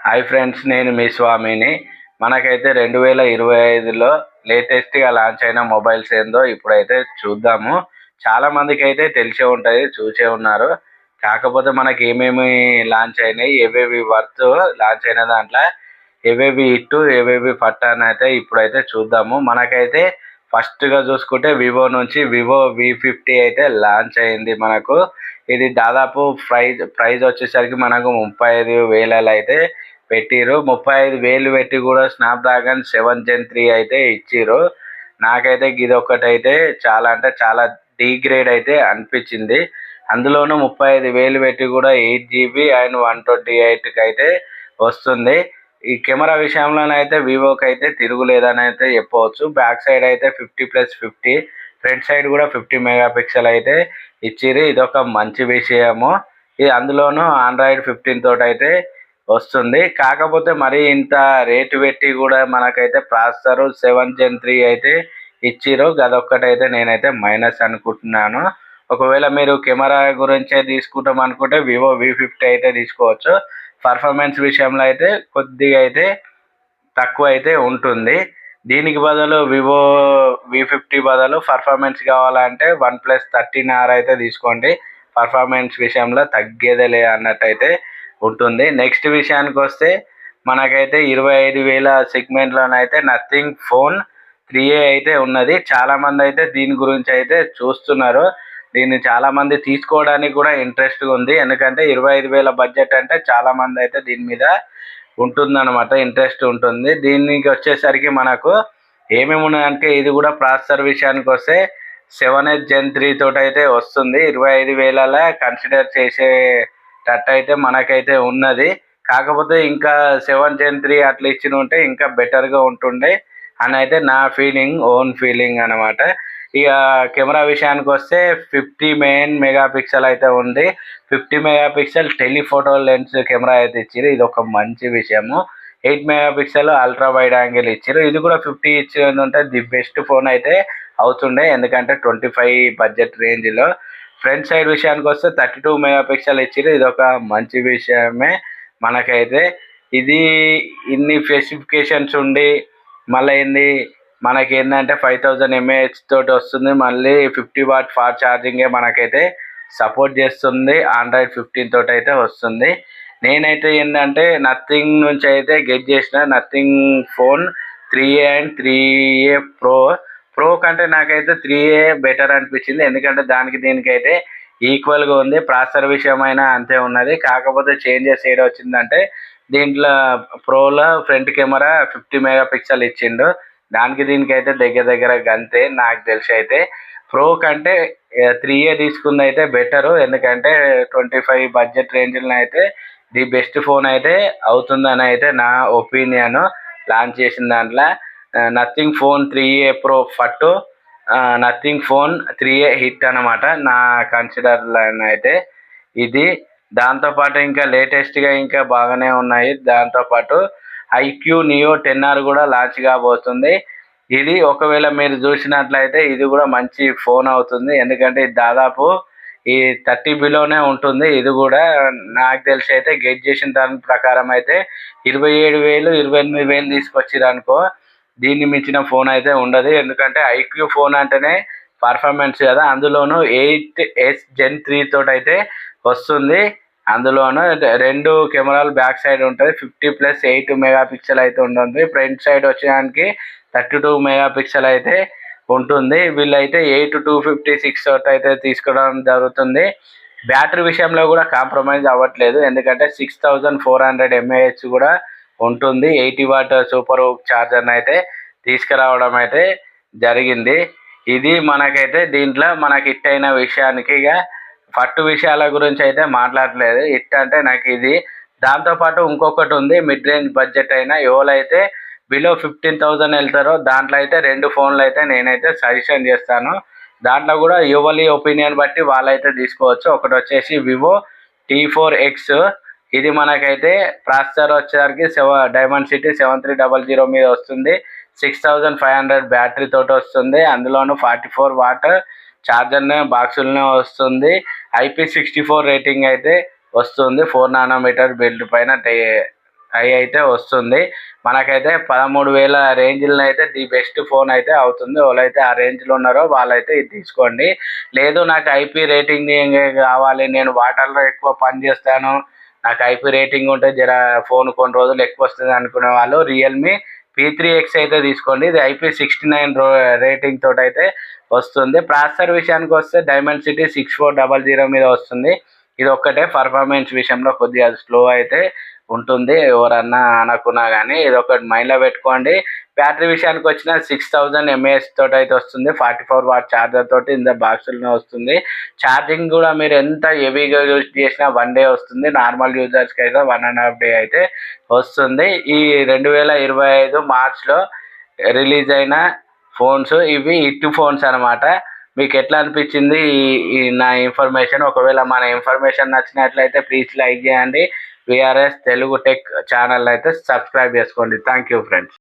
Hi friends, నేను మీ స్వామిని. మనకైతే 2025లో లేటెస్ట్గా లాంచ్ అయిన మొబైల్స్ ఏందో ఇప్పుడైతే చూద్దాము. చాలా మందికి అయితే తెలిసే ఉంటుంది, చూసే ఉన్నారు. కాకపోతే మనకి ఏమేమి లాంచ్ అయినాయి, ఏవేవి వర్త్ లాంచ్ అయిన దాంట్లో ఏవేవి ఇట్టు ఏవేవి పట్ట అని అయితే ఇప్పుడైతే చూద్దాము. మనకైతే ఫస్ట్గా చూసుకుంటే వివో నుంచి వివో V50 అయితే లాంచ్ అయింది. మనకు ఇది దాదాపు ప్రైజ్ వచ్చేసరికి మనకు 35,000 అయితే పెట్టిరు. 35,000 పెట్టి కూడా స్నాప్డ్రాగన్ 7 Gen 3 అయితే ఇచ్చిర్రు. నాకైతే ఇది ఒక్కటైతే చాలా అంటే చాలా గ్రేడ్ అయితే అనిపించింది. అందులోనూ 35,000 పెట్టి కూడా 8 GB అండ్ 128 అయితే వస్తుంది. ఈ కెమెరా విషయంలోనైతే వివోకి అయితే తిరుగులేదని అయితే చెప్పవచ్చు. బ్యాక్ సైడ్ అయితే 50+50, ఫ్రంట్ సైడ్ కూడా 50 మెగాపిక్సెల్ అయితే ఇచ్చిర్రు. ఇదొక మంచి విషయము. ఇది అందులోనూ Android 15 తోటి అయితే వస్తుంది. కాకపోతే మరి ఇంత రేటు పెట్టి కూడా మనకైతే ప్రాసెసర్ 7 Gen 3 అయితే ఇచ్చిర్రు. అదొక్కటైతే నేనైతే మైనస్ అనుకుంటున్నాను. ఒకవేళ మీరు కెమెరా గురించే తీసుకుంటాం అనుకుంటే వివో V50 అయితే తీసుకోవచ్చు. పర్ఫార్మెన్స్ విషయంలో అయితే కొద్దిగా అయితే తక్కువ అయితే ఉంటుంది. దీనికి బదులు వివో V50 బదులు పర్ఫార్మెన్స్ కావాలంటే OnePlus 13R అయితే తీసుకోండి. పర్ఫార్మెన్స్ విషయంలో తగ్గేదేలే అన్నట్టయితే ఉంటుంది. నెక్స్ట్ విషయానికి వస్తే మనకైతే 25,000 సెగ్మెంట్లోనైతే నథింగ్ ఫోన్ 3A అయితే ఉన్నది. చాలామంది అయితే దీని గురించి అయితే చూస్తున్నారు. దీన్ని చాలామంది తీసుకోవడానికి కూడా ఇంట్రెస్ట్గా ఉంది. ఎందుకంటే 25,000 బడ్జెట్ అంటే చాలామంది అయితే దీని మీద ఉంటుందన్నమాట, ఇంట్రెస్ట్ ఉంటుంది. దీనికి వచ్చేసరికి మనకు ఏమేమి ఉన్నాయంటే ఇది కూడా ప్రాసెసర్ విషయానికి వస్తే 7Gen 3 తోటి అయితే వస్తుంది. 25,000 కన్సిడర్ చేసేటట్టు అయితే మనకైతే ఉన్నది. కాకపోతే ఇంకా 7Gen 3 అట్లా ఇచ్చిన ఉంటే ఇంకా బెటర్గా ఉంటుండే అని అయితే నా ఓన్ ఫీలింగ్ అనమాట. ఇక కెమెరా విషయానికి వస్తే 50 మెయిన్ మెగాపిక్సెల్ అయితే ఉంది. 50 మెగాపిక్సెల్ టెలిఫోటో లెన్స్ కెమెరా అయితే ఇచ్చారు. ఇది ఒక మంచి విషయము. 8 మెగాపిక్సెల్ అల్ట్రా వైడ్ యాంగిల్ ఇచ్చారు. ఇది కూడా 50 ఇచ్చింది ఉంటే ది బెస్ట్ ఫోన్ అయితే అవుతుండే, ఎందుకంటే 25 బడ్జెట్ రేంజ్లో. ఫ్రంట్ సైడ్ విషయానికి వస్తే 32 మెగాపిక్సెల్ ఇచ్చారు. ఇది ఒక మంచి విషయమే మనకైతే. ఇది ఇన్ని స్పెసిఫికేషన్స్ ఉండి మళ్ళీ మనకి ఏంటంటే 5000 mAh తోటి వస్తుంది. మళ్ళీ 50 వాట్ ఫాస్ట్ ఛార్జింగే మనకైతే సపోర్ట్ చేస్తుంది. Android 15 తోటి అయితే వస్తుంది. నేనైతే ఏంటంటే నథింగ్ నుంచి అయితే గెట్ చేసిన nothing phone 3A and 3A pro కంటే నాకైతే 3A బెటర్ అనిపించింది. ఎందుకంటే దానికి దీనికైతే ఈక్వల్గా ఉంది. ప్రాసెసర్ విషయమైనా అంతే ఉన్నది. కాకపోతే చేంజెస్ ఏదో వచ్చిందంటే దీంట్లో ప్రోలో ఫ్రంట్ కెమెరా 50 మెగాపిక్సెల్ ఇచ్చిండు. దానికి దీనికైతే దగ్గర గంతే నాకు తెలిసి. అయితే ప్రో కంటే 3A తీసుకుంది అయితే బెటరు. ఎందుకంటే 25 బడ్జెట్ రేంజ్లో అయితే ది బెస్ట్ ఫోన్ అయితే అవుతుందని అయితే నా ఒపీనియన్. లాంచ్ చేసిన దాంట్లో నథింగ్ ఫోన్ 3A ప్రో ఫట్టు, నథింగ్ ఫోన్ 3A హిట్ అనమాట నా కన్సిడర్లో అయితే. ఇది దాంతోపాటు ఇంకా లేటెస్ట్గా ఇంకా బాగానే ఉన్నాయి. దాంతోపాటు IQ Neo 10R కూడా లాంచ్ కాబోతుంది. ఇది ఒకవేళ మీరు చూసినట్లయితే ఇది కూడా మంచి ఫోన్ అవుతుంది. ఎందుకంటే ఇది దాదాపు ఈ 30 బిలోనే ఉంటుంది. ఇది కూడా నాకు తెలిసి అయితే గెట్ చేసిన దాని ప్రకారం అయితే 27,000 28,000 తీసుకొచ్చిరు అనుకో, దీన్ని మించిన ఫోన్ అయితే ఉండదు. ఎందుకంటే IQ ఫోన్ అంటేనే పర్ఫార్మెన్స్ కదా. అందులోనూ 8Gen 3 తోటి అయితే వస్తుంది. అందులోనూ 2 కెమెరాలు బ్యాక్ సైడ్ ఉంటుంది. 50+8 మెగాపిక్సెల్ అయితే ఉంటుంది. ఫ్రంట్ సైడ్ వచ్చేదానికి 32 మెగాపిక్సెల్ అయితే ఉంటుంది. వీళ్ళైతే 8-256 తోటి అయితే తీసుకోవడం జరుగుతుంది. బ్యాటరీ విషయంలో కూడా కాంప్రమైజ్ అవ్వట్లేదు. ఎందుకంటే 6400 mAh కూడా ఉంటుంది. 80 వాట్ సూపర్ ఛార్జర్ని అయితే తీసుకురావడం అయితే జరిగింది. ఇది మనకైతే దీంట్లో మనకి హిట్ అయిన విషయానికి ఇక పట్టు విషయాల గురించి అయితే మాట్లాడలేదు. హిట్ అంటే నాకు ఇది. దాంతోపాటు ఇంకొకటి ఉంది, మిడ్ రేంజ్ బడ్జెట్ అయినా ఎవరైతే బిలో 15,000 వెళ్తారో దాంట్లో అయితే 2 ఫోన్లు అయితే నేనైతే సజెషన్ చేస్తాను. దాంట్లో కూడా ఎవరి ఒపీనియన్ బట్టి వాళ్ళైతే తీసుకోవచ్చు. ఒకటి వచ్చేసి వివో T4X. ఇది మనకైతే ప్రాసెసర్ వచ్చేసరికి డైమండ్ సిటీ 7300 మీద వస్తుంది. 6500 బ్యాటరీ తోటి వస్తుంది. అందులోనూ 44 వాట్ ఛార్జర్నే బాక్సులనే వస్తుంది. IP64 రేటింగ్ అయితే వస్తుంది. 4 నానోమీటర్ బిల్డ్ పైన అవి అయితే వస్తుంది. మనకైతే 13,000 రేంజ్లో అయితే ది బెస్ట్ ఫోన్ అయితే అవుతుంది. ఎవరైతే ఆ రేంజ్లో ఉన్నారో వాళ్ళైతే ఇది తీసుకోండి. లేదు నాకు ఐపీ రేటింగ్ కావాలి, నేను వాటర్లో ఎక్కువ పని చేస్తాను, నాకు ఐపీ రేటింగ్ ఉంటే జర ఫోన్ కొన్ని రోజులు ఎక్కువ వస్తుంది అనుకునే వాళ్ళు రియల్మీ P3X అయితే తీసుకోండి. ఇది IP69 రేటింగ్ తోటి అయితే వస్తుంది. ప్రాసెసర్ విషయానికి వస్తే డైమండ్ సిటీ 6400 మీద వస్తుంది. ఇది ఒక్కటే పర్ఫార్మెన్స్ విషయంలో కొద్దిగా స్లో అయితే ఉంటుంది, ఎవరన్నా అనకున్నా కానీ ఇది ఒకటి మైండ్లో పెట్టుకోండి. బ్యాటరీ విషయానికి వచ్చిన 6000 mAh తోటి అయితే వస్తుంది. 44W ఛార్జర్ తోటి ఇంత బాక్స్లోనే వస్తుంది. ఛార్జింగ్ కూడా మీరు ఎంత హెవీగా యూజ్ చేసినా 1 డే వస్తుంది. నార్మల్ యూజర్స్కి అయితే 1.5 డే అయితే వస్తుంది. ఈ 2025 మార్చ్లో రిలీజ్ అయిన ఫోన్స్ ఇవి హిట్ ఫోన్స్ అనమాట. మీకు ఎట్లా అనిపించింది ఈ నా ఇన్ఫర్మేషన్? ఒకవేళ మన ఇన్ఫర్మేషన్ నచ్చినట్లయితే ప్లీజ్ లైక్ చేయండి. విఆర్ఎస్ తెలుగు టెక్ ఛానల్ అయితే సబ్స్క్రైబ్ చేసుకోండి. Thank you friends.